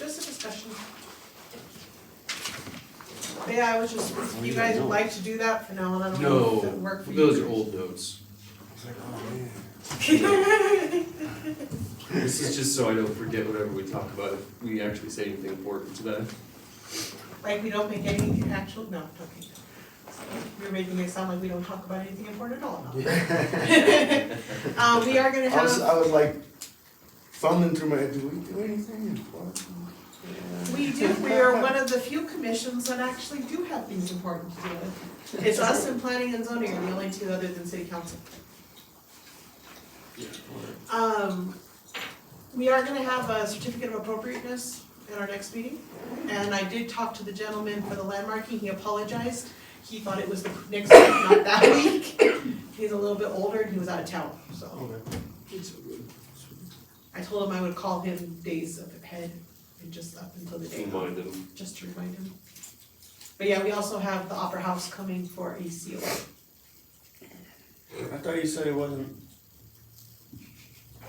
just a discussion. But yeah, I was just, if you guys would like to do that for now, and I don't know if that would work for you. Those are old notes. It's like, oh man. This is just so I don't forget whatever we talk about if we actually say anything important today. Like we don't make any actual, no, okay. You're making it sound like we don't talk about anything important at all. No. We are gonna I was have, like thumbing through my head, do we do anything? What? we do, we are one of the few commissions that actually do have things important to do with. It's us and planning and zoning are the only two other than city council. We are gonna have a certificate of appropriateness at our next meeting. And I did talk to the gentleman for the landmarking, he apologized. He thought it was the next week, not that week. He's a little bit older and he was out of town, so. Okay. It's so good. I told him I would call him days ahead and just up until the day. Remind them. Just to remind him. But yeah, we also have the Opera House coming for a COA. I thought you said it wasn't.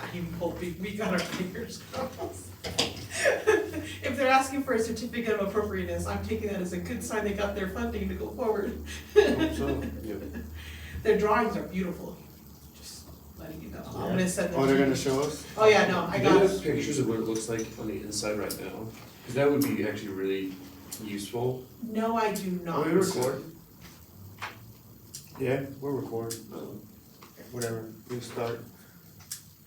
I'm hoping we got our fingers crossed. If they're asking for a certificate of appropriateness, I'm taking that as a good sign they got their funding to go forward. So. Yeah. Their drawings are beautiful, just letting you know. I'm gonna send them. Oh, they're to you. gonna show us? Oh, yeah, no, I Do got you it. have pictures of what it looks like on the inside right now? Because that would be actually really useful. No, I do Oh, not. we record? Yeah, we'll record. Um, Whatever, we start.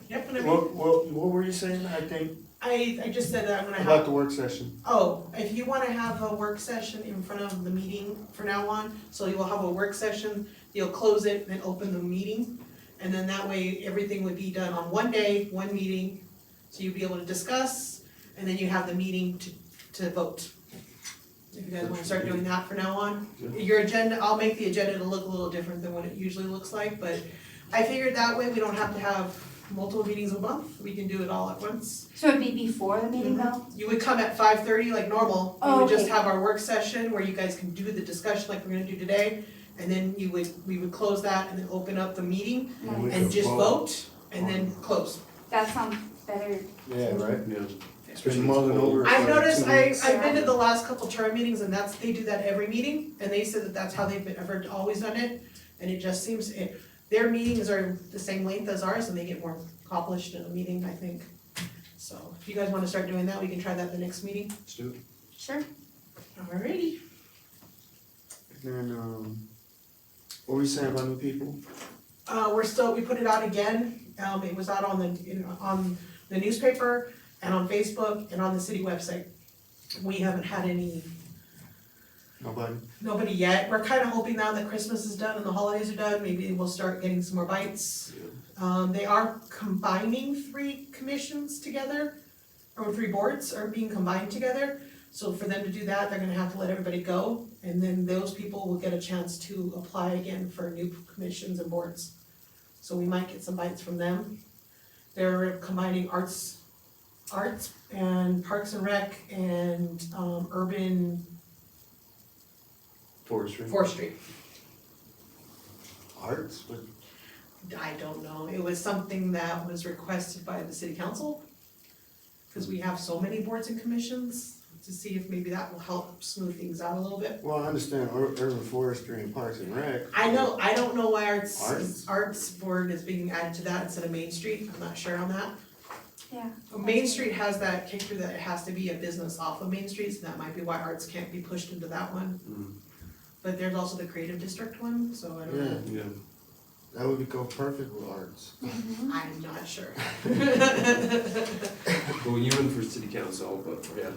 Yep, and I mean, What were you saying, I think, I just said that I'm gonna about have, the work session? oh, if you wanna have a work session in front of the meeting from now on, so you will have a work session, you'll close it and open the meeting, and then that way, everything would be done on one day, one meeting, so you'd be able to discuss, and then you have the meeting to vote. If you guys wanna start doing that from now on. Yeah. Your agenda, I'll make the agenda to look a little different than what it usually looks like, but I figured that way we don't have to have multiple meetings a month, we can do it all at once. So it'd be before the meeting though? You would come at 5:30 like normal, we Oh, would just okay. have our work session where you guys can do the discussion like we're gonna do today. And then we would close that and then open up the meeting And we and could just vote and then close. That sounds better. Yeah, right? Yeah. Especially mulling over. I've for noticed, 2 I've weeks. been to the last couple term meetings and they do that every meeting, and they said that that's how they've always done it. And it just seems, their meetings are the same length as ours and they get more accomplished in a meeting, I think. So if you guys wanna start doing that, we can try that the next meeting. Let's do it. Sure. Alrighty. And then, what were you saying about new people? We put it out again, it was out on on the newspaper and on Facebook and on the city website. We haven't had nobody yet, we're kinda hoping now that Christmas is done and the holidays are done, maybe we'll start getting some more bites. They are combining 3 commissions together, or 3 boards are being combined together. So for them to do that, they're gonna have to let everybody go, and then those people will get a chance to apply again for new commissions and boards. So we might get some bites from them. They're combining arts and Parks and Rec and urban forestry. Arts, but I don't know, it was something that was requested by the city council. Cause we have so many boards and commissions, to see if maybe that will help smooth things out a little bit. well, I understand urban forestry and parks and rec. I don't know why Arts? arts board is being added to that instead of Main Street, I'm not sure on that. Yeah. Main Street has that kicker that it has to be a business off of Main Street, so that might be why arts can't be pushed into that one. Mm. But there's also the creative district one, so I don't know. Yeah, Yeah. that would go perfect with arts. I'm not sure. Well, you went for city council, but yeah.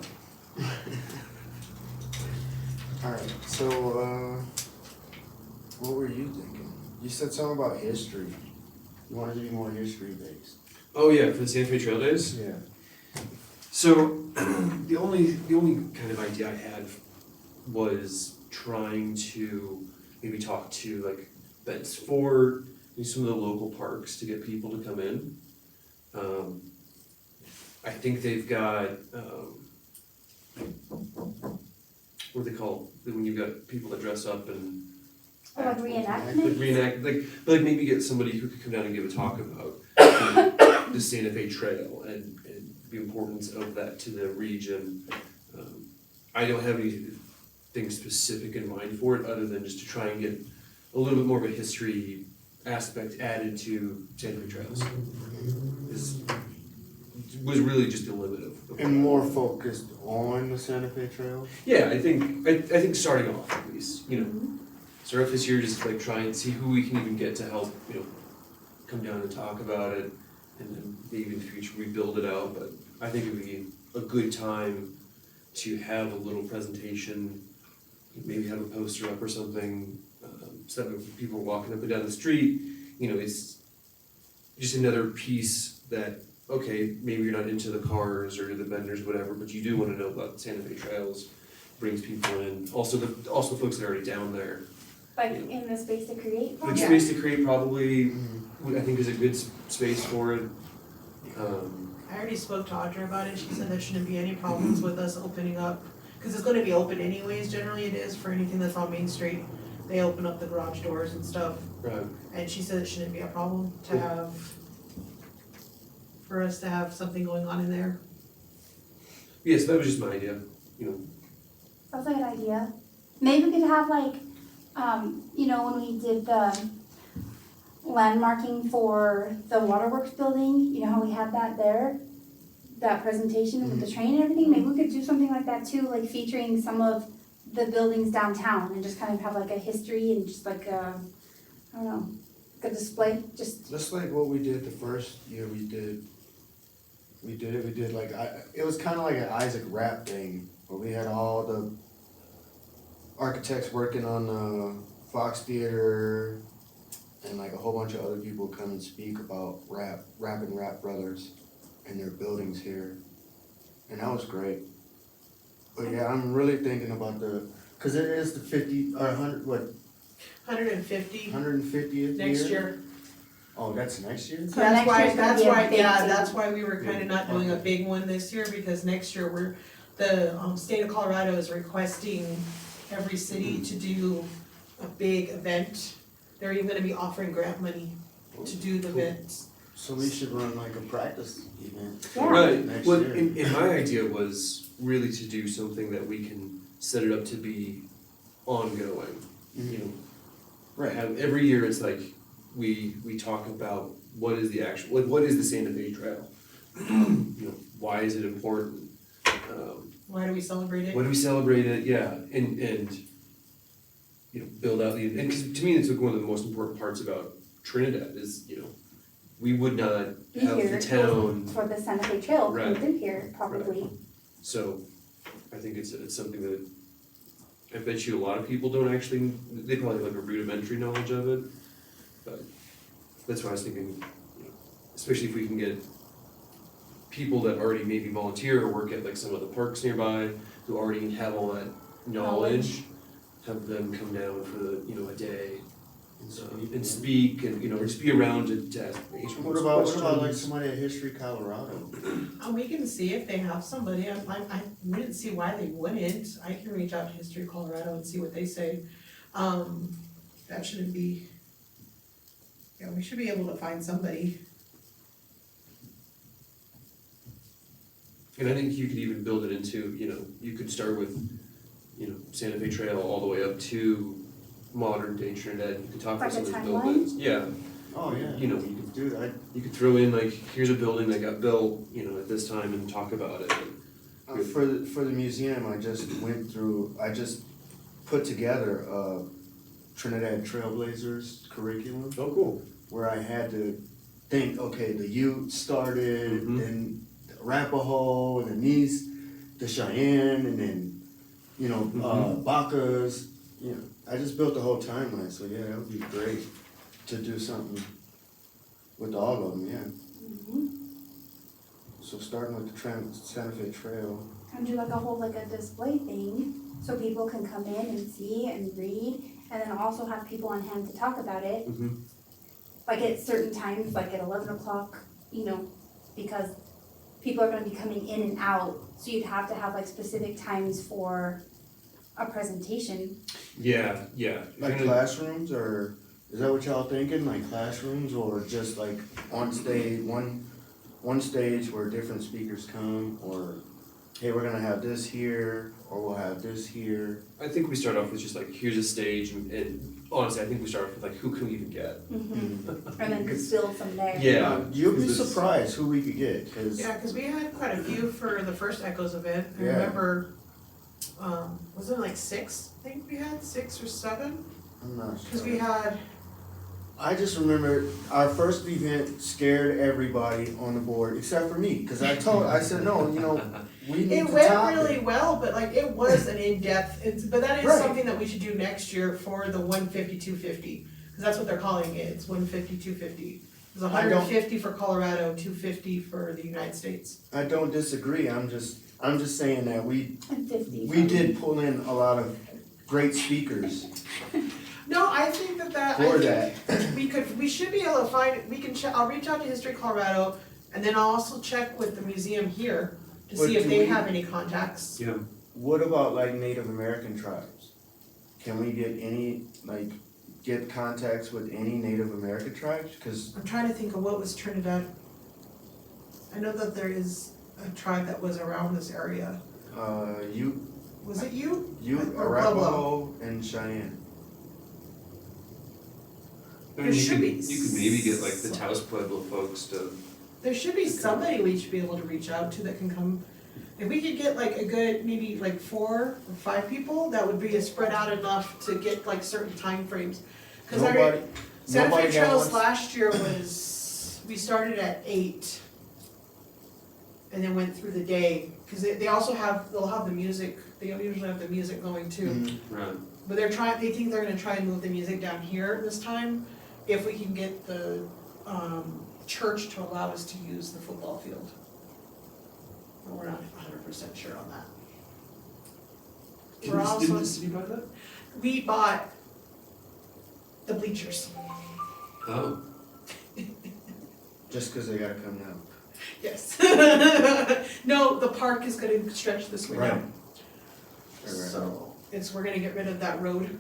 Alright, so, what were you thinking? You said something about history. You wanted to be more history based. Oh yeah, for the Santa Fe Trail Days. Yeah. So the only kind of idea I had was trying to maybe talk to like Bent's Fort, maybe some of the local parks to get people to come in. I think they've got what are they called? When you've got people that dress up and Or like like reenactment? like maybe get somebody who could come down and give a talk about the Santa Fe Trail and the importance of that to the region. I don't have anything specific in mind for it, other than just to try and get a little bit more of a history aspect added to Santa Fe Trails. Was really just the limit of. And more focused on the Santa Fe Trail? Yeah, I think starting off at least, start off this year, just like try and see who we can even get to help, come down and talk about it, and then maybe in the future we build it out, but I think it would be a good time to have a little presentation, maybe have a poster up or something, so that when people are walking up and down the street, it's just another piece that, okay, maybe you're not into the cars or the vendors, whatever, but you do wanna know about Santa Fe Trails, brings people in, also the folks that are already down there. Like in the space to create. Good space to create probably, I think is a good space for it. I already spoke to Audra about it, she said there shouldn't be any problems with us opening up, cause it's gonna be open anyways, generally it is, for anything that's on Main Street. They open up the garage doors and stuff, Right. and she said it shouldn't be a problem to for us to have something going on in there. Yes, that was just my idea, That's a good idea. Maybe we could have like, when we did the landmarking for the waterworks building, you know how we had that there? That presentation with the train and everything, maybe we could do something like that too, like featuring some of the buildings downtown and just kind of have like a history and just like a, I don't know, a display, just. Just like what we did the first year we did like, it was kinda like an Isaac Rap thing, where we had all the architects working on the Fox Theater and like a whole bunch of other people come and speak about Rap Brothers and their buildings here. And that was great. But yeah, I'm really thinking about cause it is the 50, or 100, what, 150 150th year? next year. Oh, that's next year? So Yeah, that's next why, year's gonna be a big thing. that's why we were kinda not doing a big one this year, because next year the state of Colorado is requesting every city to do a big event. They're even gonna be offering grant money to do the events. So we should run like a practice event. Yeah. Right, Next well, year. and my idea was really to do something that we can set it up to be ongoing, Right. Have, every year it's like, we talk about what is the actual, like, what is the Santa Fe Trail? Why is it important? Why do we celebrate it? When do we celebrate it? Yeah, and build out and cause to me, it's like one of the most important parts about Trinidad is, we would not Be have here the town. for the Santa Fe Trail, Right. we've been here probably. So, I think it's something that, I bet you a lot of people don't actually, they probably have like a rudimentary knowledge of it, but that's why I was thinking, especially if we can get people that already maybe volunteer or work at like some of the parks nearby, who already have all that knowledge, have them come down for a day, and speak, and, or just be around to ask questions. What about like somebody at History Colorado? We can see if they have somebody, I wouldn't see why they wouldn't, I can reach out to History Colorado and see what they say. That shouldn't be, we should be able to find somebody. And I think you could even build it into, you could start with, Santa Fe Trail all the way up to modern day Trinidad, you could talk about Like some a of those timeline? buildings. Yeah, Oh, yeah. You know, You could do that. you could throw in like, here's a building that got built, at this time and talk about it. For the museum, I just put together a Trinidad Trailblazers curriculum, Oh, cool. where I had to think, okay, the Ute started, Mhm. then the Arapaho, and then the Cheyenne, and then, Bacas, I just built the whole timeline, so yeah, that would be great to do something with all of them, yeah. Mhm. So starting with the Santa Fe Trail. And do like a whole like a display thing, so people can come in and see and read, and then also have people on hand to talk about it. Mm-hmm. Like at certain times, like at 11 o'clock, because people are gonna be coming in and out, so you'd have to have like specific times for a presentation. Yeah. Like classrooms, or is that what y'all thinking? Like classrooms, or just like on stage, one one stage where different speakers come, or, hey, we're gonna have this here, or we'll have this here. I think we start off with just like, here's a stage, and honestly, I think we start off with like, who can we even get? Mm-hmm. And then just build from there. Yeah. You'll be This- surprised who we could get, cause, Yeah, cause we had quite a few for the first Echoes event, I Yeah. remember, was it like 6, I think we had 6 or 7? I'm not sure. Cause we had, I just remember our first event scared everybody on the board, except for me, cause I said, no, you know, we need it to went top really it. well, but like, it was an in-depth, but that is Right. something that we should do next year for the 150, 250. Cause that's what they're calling it, it's 150, 250. It's I don't- 150 for Colorado, 250 for the United States. I don't disagree, I'm just saying that we And 50. did pull in a lot of great speakers No, I think that, for that. we should be able to find, we can check, I'll reach out to History Colorado, and then I'll also check with the museum here to But see if do they we- have any contacts. Yeah. What about like Native American tribes? Can we get any, like, get contacts with any Native American tribes? Cause, I'm trying to think of what was Trinidad. I know that there is a tribe that was around this area. Was it you? you, Or Arapaho and Cheyenne. I There mean, should be you could maybe get like the Taos Pueblo folks to, There should be somebody we should be able to reach out to that can come. If we could get like a good, maybe like 4 or 5 people, that would be spread out enough to get like certain timeframes. Cause I Nobody, Santa nobody Fe that Trails wants- last year was, we started at 8. And then went through the day, cause they also have, they'll have the music, they usually have the music going too. Mhm. right, But they think they're gonna try and move the music down here this time, if we can get the, church to allow us to use the football field. But we're not 100% sure on that. We're didn't the also, city buy that? we bought the bleachers, Oh, Just cause they gotta come now. yes. No, the park is gonna stretch this way Right. down, so, we're gonna get rid of that road,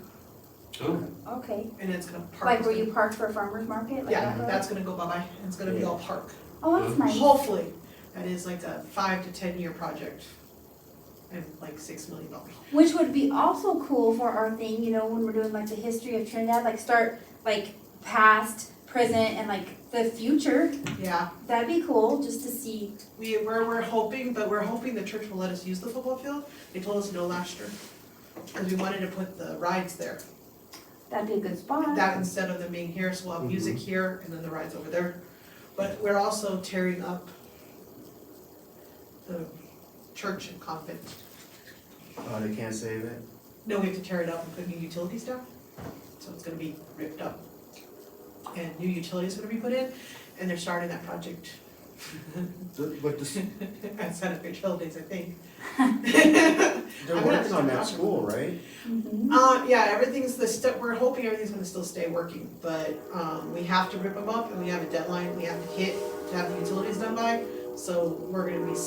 oh, Okay. and it's gonna park. Like where you parked for farmer's market? Like Yeah, that road? that's gonna go bye-bye, and it's gonna be all park. Oh, that's nice. Hopefully, that is like a 5 to 10 year project, and like $6 million. Which would be also cool for our thing, you know, when we're doing like the history of Trinidad, like start like past, present, and like the future. Yeah, That'd be cool, just to see. we're hoping, but we're hoping the church will let us use the football field. They told us no last year, because we wanted to put the rides there. That'd be a good spot. That instead of them being here, so we'll have music here and then the rides over there. But we're also tearing up the church and convent. Oh, they can't save it? No, we have to tear it up and put new utilities down, so it's gonna be ripped up. And new utilities are gonna be put in, and they're starting that project But the, at Santa Fe Utilities, I think. they're I'm working not on that sure. school, right? Mhm. Yeah, everything's we're hoping everything's gonna still stay working, but, we have to rip them up and we have a deadline we have to hit to have the utilities done by, so we're gonna be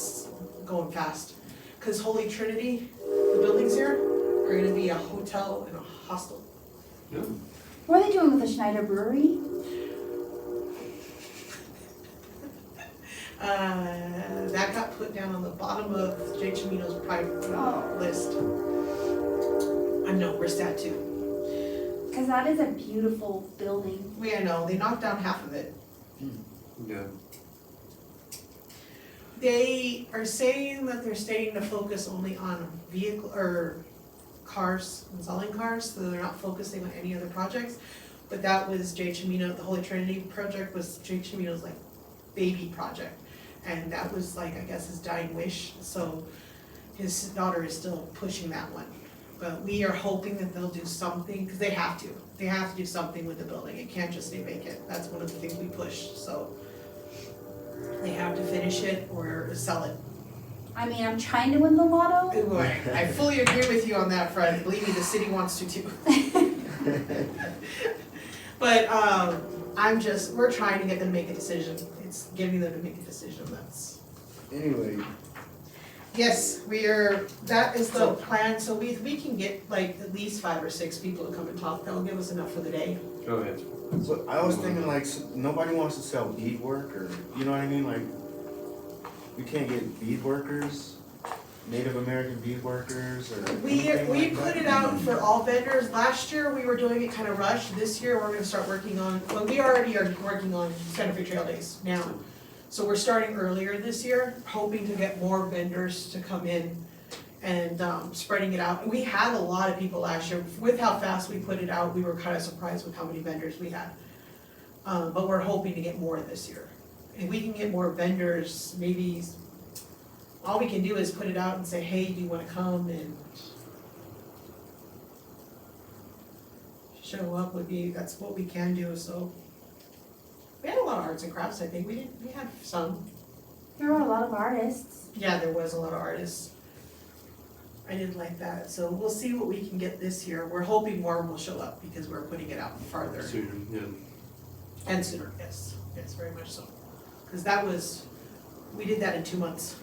going fast. Cause Holy Trinity, the buildings here, are gonna be a hotel and a hostel. yeah. What are they doing with the Schneider Brewery? That got put down on the bottom of Jay Chimino's private Oh. list. I know, we're sad too. Because that is a beautiful building. I know, they knocked down half of it. Yeah. They are saying that they're staying to focus only on vehicle, or cars, and selling cars, so they're not focusing on any other projects. But that was Jay Chimino, the Holy Trinity project was Jay Chimino's like baby project. And that was like, I guess, his dying wish, so his daughter is still pushing that one. But we are hoping that they'll do something, because they have to do something with the building, it can't just stay vacant, that's one of the things we push, so. They have to finish it or sell it. I mean, I'm trying to win the lotto. Ooh, I fully agree with you on that front, believe me, the city wants to too. But, we're trying to get them to make a decision, it's getting them to make a decision, that's. Anyway, Yes, that is the plan, so we can get like at least 5 or 6 people to come and talk, that'll give us enough for the day. Oh, yeah. but I was thinking like, nobody wants to sell beadwork or, you know what I mean, like, we can't get bead workers, Native American bead workers, or We anything like put that? it out for all vendors. Last year, we were doing it kind of rushed. This year, we're gonna start working on, well, we already are working on Santa Fe Trail Days now. So we're starting earlier this year, hoping to get more vendors to come in and spreading it out. We had a lot of people last year. With how fast we put it out, we were kind of surprised with how many vendors we had. But we're hoping to get more this year. If we can get more vendors, maybe all we can do is put it out and say, hey, do you wanna come and show up that's what we can do, so. We had a lot of arts and crafts, I think, we had some. There were a lot of artists. Yeah, there was a lot of artists. I did like that, so we'll see what we can get this year. We're hoping more will show up because we're putting it out farther Sooner, yeah. and sooner, yes, very much so. Cause we did that in 2 months.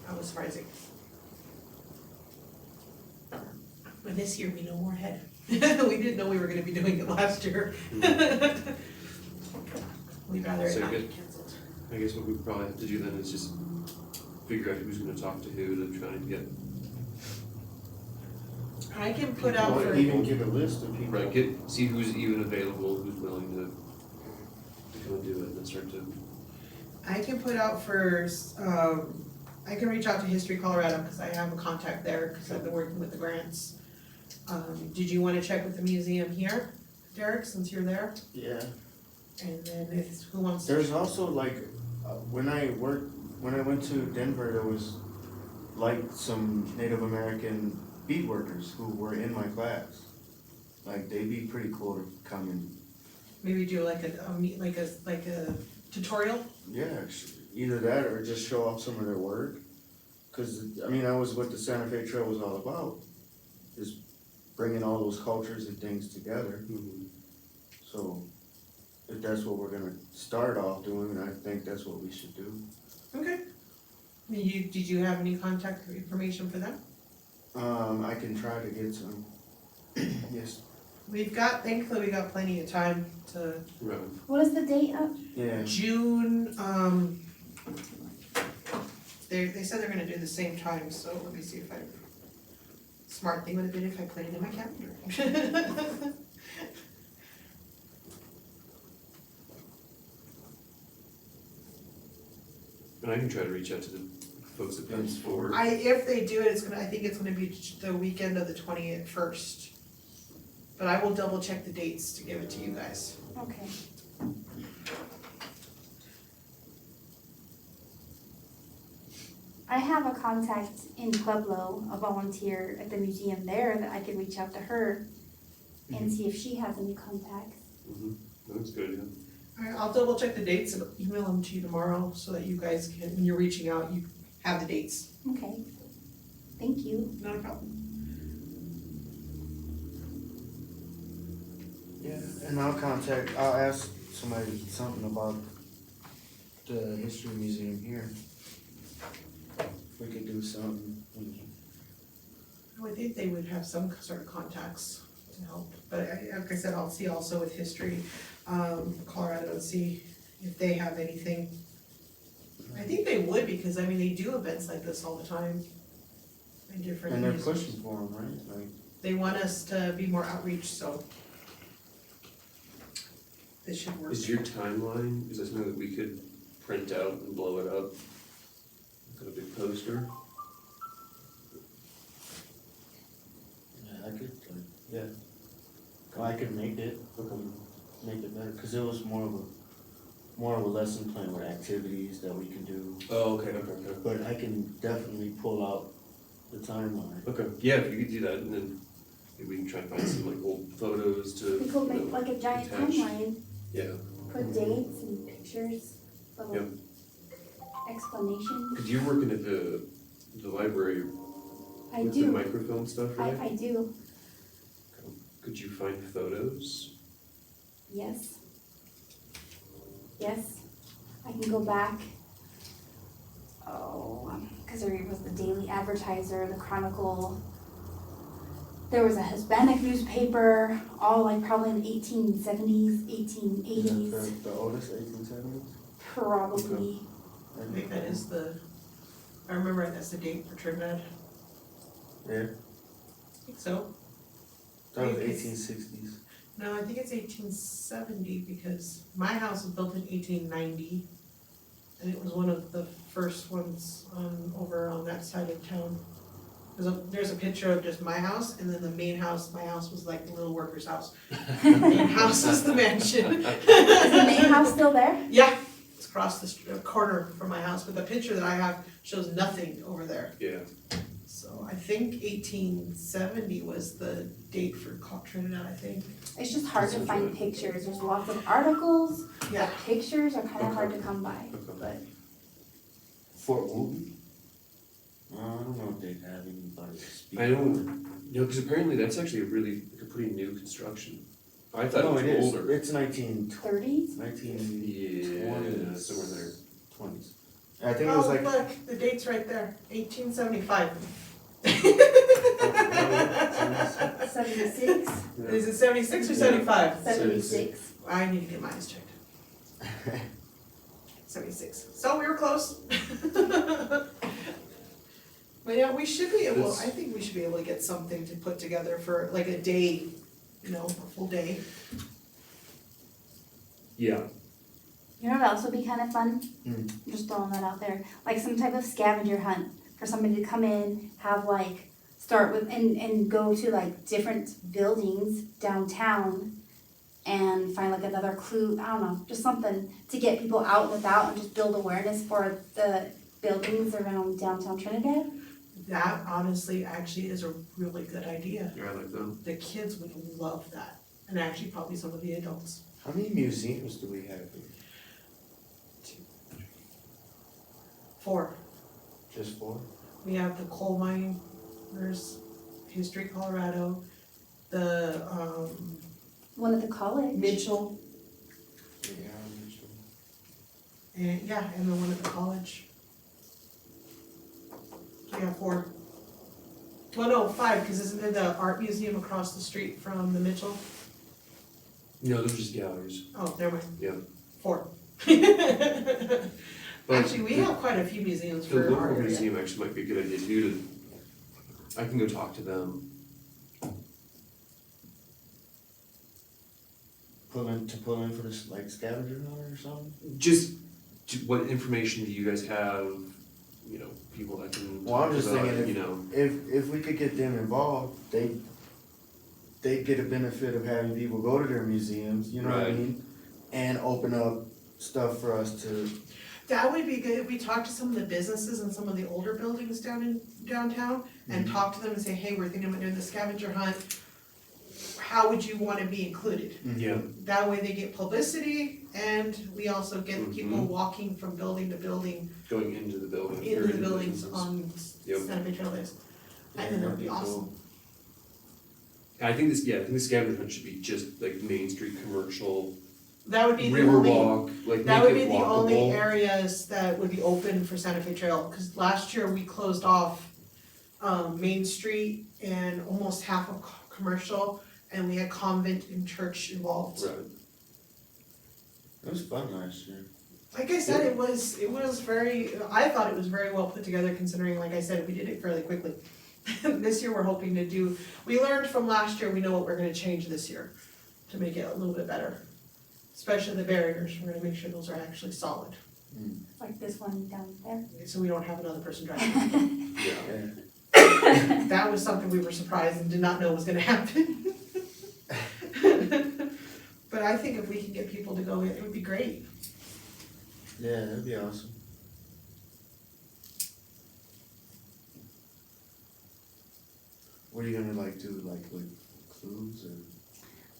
That was surprising. But this year we know we're ahead. We didn't know we were gonna be doing it last year. We'd rather it So not be good. canceled. I guess what we probably have to do then is just figure out who's gonna talk to who to try and get, I can put out Or for, even give a list of people. right, see who's even available, who's willing to come and do it, and then start to, I can put out for, I can reach out to History Colorado, cause I have a contact there, cause I've been working with the grants. Did you wanna check with the museum here, Derek, since you're there? Yeah. And then if, who wants to? There's also like, when I went to Denver, there was like some Native American bead workers who were in my class. Like, they'd be pretty cool to come and, Maybe do like a tutorial? yeah, either that or just show off some of their work. Cause, I mean, that was what the Santa Fe Trail was all about, is bringing all those cultures and things together. So, if that's what we're gonna start off doing, I think that's what we should do. Okay. Did you have any contact information for them? I can try to get some. Yes. Thankfully, we got plenty of time to right, What is the date of? Yeah. June, they said they're gonna do the same time, so let me see if smart thing would have been if I put it in my calendar. and I can try to reach out to the folks at Pens for, If they do it, I think it's gonna be the weekend of the 21st. But I will double check the dates to give it to you guys. Okay. I have a contact in Pueblo, a volunteer at the museum there, that I could reach out to her and see if she has any contacts. that's good, yeah. Alright, I'll double check the dates and email them to you tomorrow so that you guys can, when you're reaching out, you have the dates. Okay. Thank you. Not a problem. Yeah, and I'll ask somebody something about the history museum here. If we could do something. I would think they would have some sort of contacts to help, but like I said, I'll see also with History, Colorado, and see if they have anything. I think they would, because I mean, they do events like this all the time. In different And they're museums. pushing for them, right? Like, They want us to be more outreach, so. This should work. Is your timeline, is that something that we could print out and blow it up? Got a big poster? yeah, I could, yeah. I could make it, make it better, cause it was more of a lesson plan with activities that we can do. Oh, okay. But I can definitely pull out the timeline. Okay, yeah, if you could do that, and then maybe we can try and find some like old photos to, We could you make know, like a giant attach. timeline, Yeah, put dates and pictures, little Yep. explanation. cause you're working at the library I with the do, microfilm stuff, right? I do, Could you find photos? yes. Yes, I can go back. Cause there was the Daily Advertiser, the Chronicle. There was a Hispanic newspaper, all like probably in the 1870s, 1880s, The oldest 1870s? probably. I think that is I remember that's the date for Trinidad. Yeah, I think so. that was I think it's- 1860s. No, I think it's 1870 because my house was built in 1890. And it was one of the first ones over on that side of town. There's a picture of just my house, and then the main house, my house was like the little worker's house. The main house is the mansion. Is the main house still there? Yeah, it's across the corner from my house, but the picture that I have shows nothing over there. Yeah. So I think 1870 was the date for Trinidad, I think. It's just hard to Sounds find right. pictures, there's lots of articles, Yeah, but pictures are kind of Okay. hard to come by, Okay. but. Fort Wooten? I don't know if they have anybody to speak. I don't, because apparently that's actually a pretty new construction. I thought No, it it was is. older. It's 1920s. 30s? Yeah, somewhere there. 20s. I think it was like. look, the date's right there, 1875. 76? Is it 76 or 75? 76. I need to get mine checked. 76. So we were close. But yeah, we should be able, I think we should be able to get something to put together for like a day, a full day. Yeah, You know what else would be kind of fun? Hmm. I'm just throwing that out there. Like some type of scavenger hunt for somebody to come in, have like, start with, and go to like different buildings downtown and find like another clue, I don't know, just something to get people out and about and just build awareness for the buildings around downtown Trinidad. That honestly actually is a really good idea. yeah, I like that. The kids would love that, and actually probably some of the adults. How many museums do we have here? 4. Just 4? We have the coal miners, History Colorado, the One at the college. Mitchell, Yeah, I'm sure. and the one at the college. So yeah, 4. Well, no, 5, because isn't there the art museum across the street from the Mitchell? No, those are just galleries. Oh, never mind. Yeah. 4. But Actually, we have quite a few museums The for our local area. museum actually might be a good idea too, I can go talk to them. Pull in for this like scavenger hunt or something? Just, what information do you guys have, people that can Well, I'm talk just about thinking it, If we could get them involved, they get a benefit of having people go to their museums, you know what I Right. mean? And open up stuff for us to. That would be good if we talked to some of the businesses and some of the older buildings downtown and talk to them and say, hey, we're thinking about doing the scavenger hunt. How would you wanna be included? Yeah, That way they get publicity and we also get people Mhm. walking from building to building going into the building. or into the buildings businesses. on Yep. Santa Fe Trail Days. I think that would be awesome. I think the scavenger hunt should be just like Main Street commercial, That would be the only, Riverwalk, like that would make be it the only walkable. areas that would be open for Santa Fe Trail, cause last year we closed off Main Street and almost half of commercial, and we had convent and church involved. Right, It was fun last year. Like I said, it was very, I thought it was very well put together considering, like I said, we did it fairly quickly. This year we're hoping to do, we learned from last year, we know what we're gonna change this year to make it a little bit better. Especially the barriers, we're gonna make sure those are actually solid, Like this one down there. so we don't have another person driving. yeah. Yeah. That was something we were surprised and did not know was gonna happen. But I think if we can get people to go in, it would be great. Yeah, that'd be awesome. What are you gonna like do, like with clues or?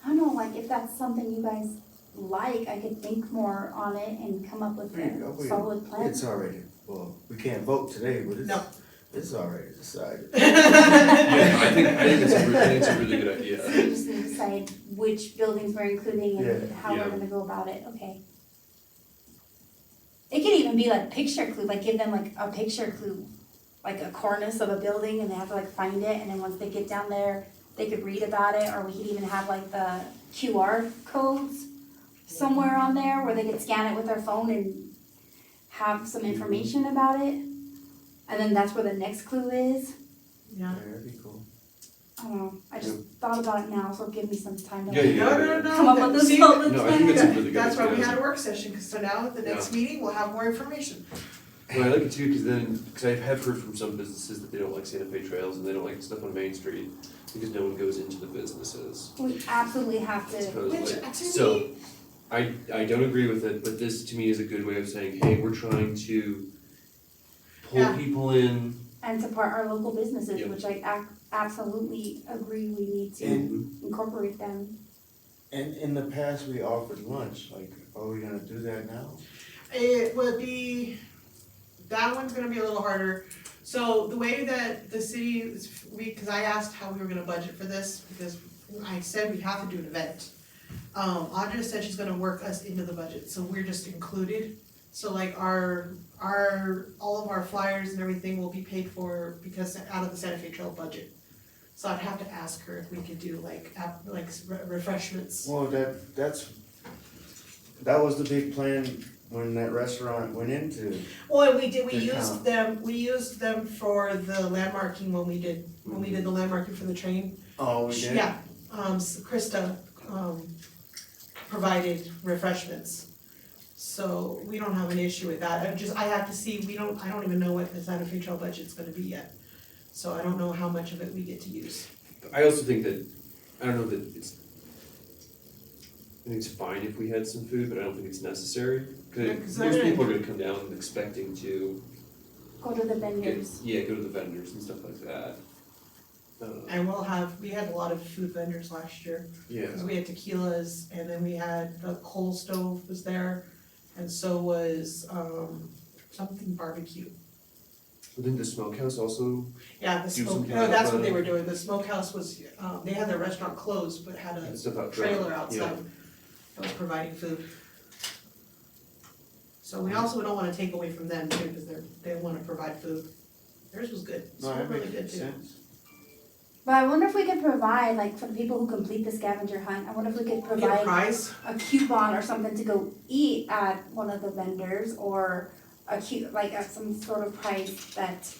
I don't know, like if that's something you guys like, I could think more on it and come up with a solid plan. It's already, well, we can't vote today, but No. it's already decided. Yeah, I think it's a really good idea. So we just need to decide which buildings we're including and Yeah. how we're Yeah. gonna go about it, okay. It could even be like picture clue, like give them like a picture clue, like a cornice of a building and they have to like find it, and then once they get down there, they could read about it, or we could even have like the QR codes somewhere on there where they could scan it with their phone and have some information about it, and then that's where the next clue is. Yeah. that'd be cool. I don't know, I just thought about it now, so give me some time to Yeah, No. come up with this See, development No, I think plan. that's a really good That's why we idea. had a work session, cause so now at the next meeting, we'll have more information. No, I like it too, because I have heard from some businesses that they don't like Santa Fe trails and they don't like stuff on Main Street because no one goes into the businesses. We absolutely have to, Supposedly. Which, to So, me, I don't agree with it, but this to me is a good way of saying, hey, we're trying to pull Yeah. people in. and support our local businesses, Yeah. which I absolutely agree we need to And, incorporate them. and in the past, we offered lunch, like, are we gonna do that now? it would be, that one's gonna be a little harder. So the way that the city, cause I asked how we were gonna budget for this, because I said we have to do an event. Audra said she's gonna work us into the budget, so we're just included. So like our, all of our flyers and everything will be paid for because out of the Santa Fe Trail budget. So I'd have to ask her if we could do like, refreshments. Well, that was the big plan when that restaurant went into, Well, we did, we Good used count. them for the landmarking when we did the landmarking for the train. oh, we did? Yeah, so Krista, provided refreshments. So we don't have an issue with that, I have to see, I don't even know what the Santa Fe Trail budget's gonna be yet. So I don't know how much of it we get to use. I also think that, I don't know that I think it's fine if we had some food, but I don't think it's necessary. Yeah, Cause 'cause most they're- people are gonna come down expecting to Go to the get, vendors. go to the vendors and stuff like that. And we had a lot of food vendors last year. Yeah, Cause we had tequilas, and then we had the coal stove was there, and so was, something barbecue. but didn't the smokehouse also, Yeah, the Do smoke, some no, kind of, that's what they were doing, the smokehouse was, they had their restaurant closed, but had a and stuff out front? trailer outside that was providing food. So we also don't wanna take away from them too, cause they wanna provide food. Theirs was good, No, so that really good makes too. sense. But I wonder if we could provide, like, for the people who complete the scavenger hunt, I wonder if we could Get a provide prize, a coupon or something to go eat at one of the vendors, or at some sort of price that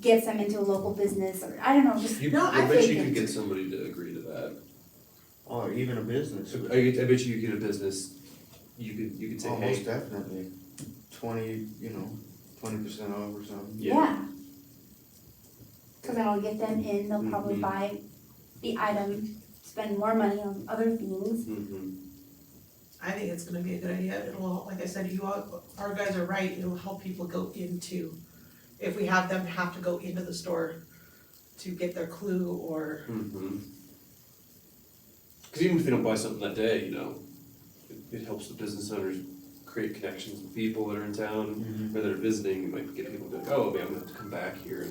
gets them into a local business, or, I don't know, just, You, No, I I bet you think could it- get somebody to agree to that. Or even a business. I bet you get a business, you could say, Oh, hey, most definitely, 20% off or something. yeah. Cause that'll get them in, they'll probably Mhm. buy the item, spend more money on other things. mhm. I think it's gonna be a good idea, it'll, like I said, our guys are right, it'll help people go into, if we have them have to go into the store to get their clue or, Cause even if they don't buy something that day, it helps the business owners create connections with people that are in town, or that are visiting, it might get people to go, oh, man, I'm gonna have to come back here.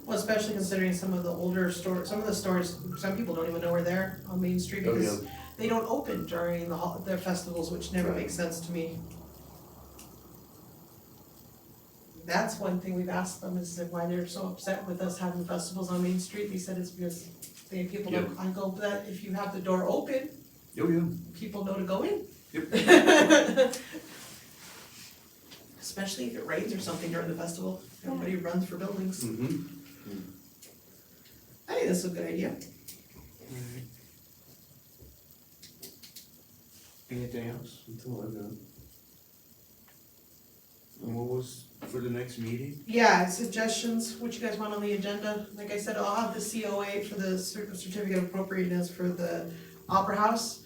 well, especially considering some of the older stores, some of the stores, some people don't even know we're there on Main Street Oh, because they don't open during their festivals, which never Right. makes sense to me. That's one thing we've asked them is that why they're so upset with us having festivals on Main Street, they said it's because people don't, I go, but if you have the door open, Oh, yeah. people know to go in. Yep. Especially if it rains or something during the festival, everybody runs for buildings. Mm-hmm. I think that's a good idea. Anything else? That's all I've got. And what was for the next meeting? Yeah, suggestions, what you guys want on the agenda, like I said, I'll have the COA for the certificate of appropriateness for the Opera House.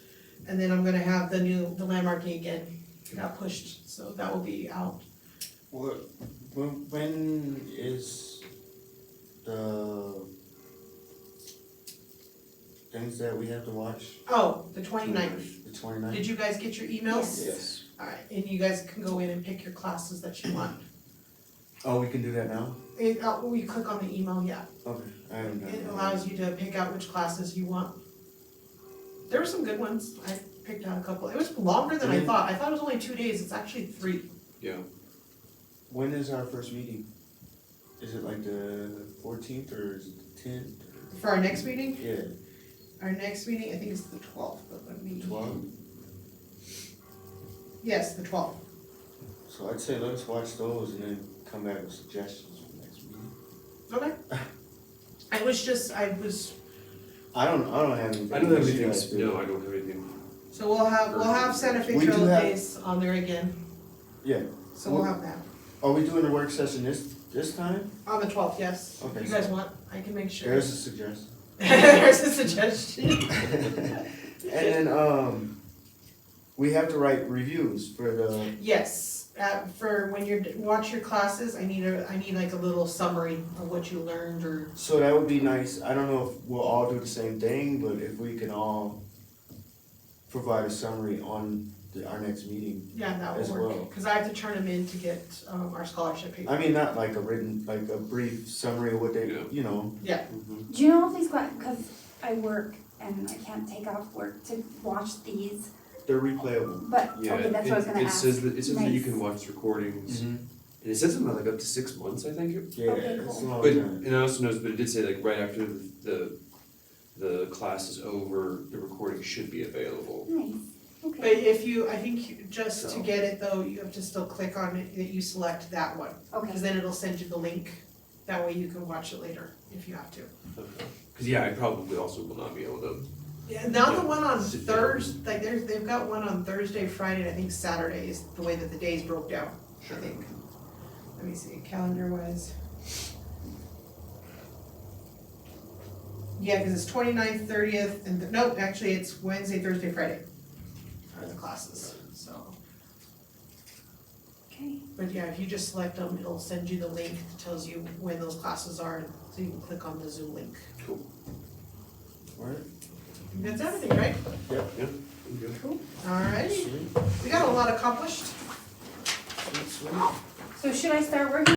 And then I'm gonna have the landmarking again, it got pushed, so that will be out. When is the things that we have to watch? Oh, the 29th. The 29th? Did you guys get your emails? Yes. Alright, and you guys can go in and pick your classes that you want. Oh, we can do that now? When you click on the email, yeah, Okay, I haven't done that. it allows you to pick out which classes you want. There were some good ones, I picked out a couple, it was longer than I thought it was only 2 days, it's actually 3. Yeah. When is our first meeting? Is it like the 14th or is it the 10th? For our next meeting, Yeah, our next meeting, I think it's the 12th, but let me. 12th? Yes, the 12th. So I'd say let's watch those and then come back with suggestions for next meeting. Okay. I I don't have anything. I don't have You anything, guys do. no, I don't have anything. so we'll have Santa Fe We do Trail have- Days on there again, Yeah, so we'll have that. are we doing the work session this time? On the 12th, yes. Okay. If you guys want, I can make sure. There's a suggestion. There's a suggestion. And then, we have to write reviews for the, Yes, for when you watch your classes, I need like a little summary of what you learned or, so that would be nice, I don't know if we'll all do the same thing, but if we can all provide a summary on our next meeting. yeah, that As will well. work. Cause I have to turn them in to get, our scholarship paper. I mean, not like a written, like a brief summary of what they, Yeah. you know, Do you know if these because I work and I can't take off work to watch these, they're replayable. but, Yeah, okay, that's what I was gonna it ask. says that, you Nice. can watch recordings, Mhm. and it says something like up to 6 months, I think. Yeah, Okay, it's a cool. long But, time. and I also noticed, but it did say like right after the class is over, the recording should be available. Nice, But okay, if you, I think just to So. get it though, you have to still click on it, that you select that one. Cause okay, then it'll send you the link, that way you can watch it later if you have to. Okay. Cause yeah, I probably also will not be able to. Yeah, now the Yeah. one on Sit down. Thursday, like they've got one on Thursday, Friday, and I think Saturday is the way that the days broke down, I think. Let me see, calendar wise. Yeah, cause it's 29th, 30th, and, nope, actually it's Wednesday, Thursday, Friday are the classes, so. okay. But yeah, if you just select them, it'll send you the link that tells you when those classes are, so you can click on the Zoom link. Cool. Alright, That's everything, right? Yeah, I'm good. Alrighty, sweet, we got a lot accomplished. sweet, sweet. So should I start working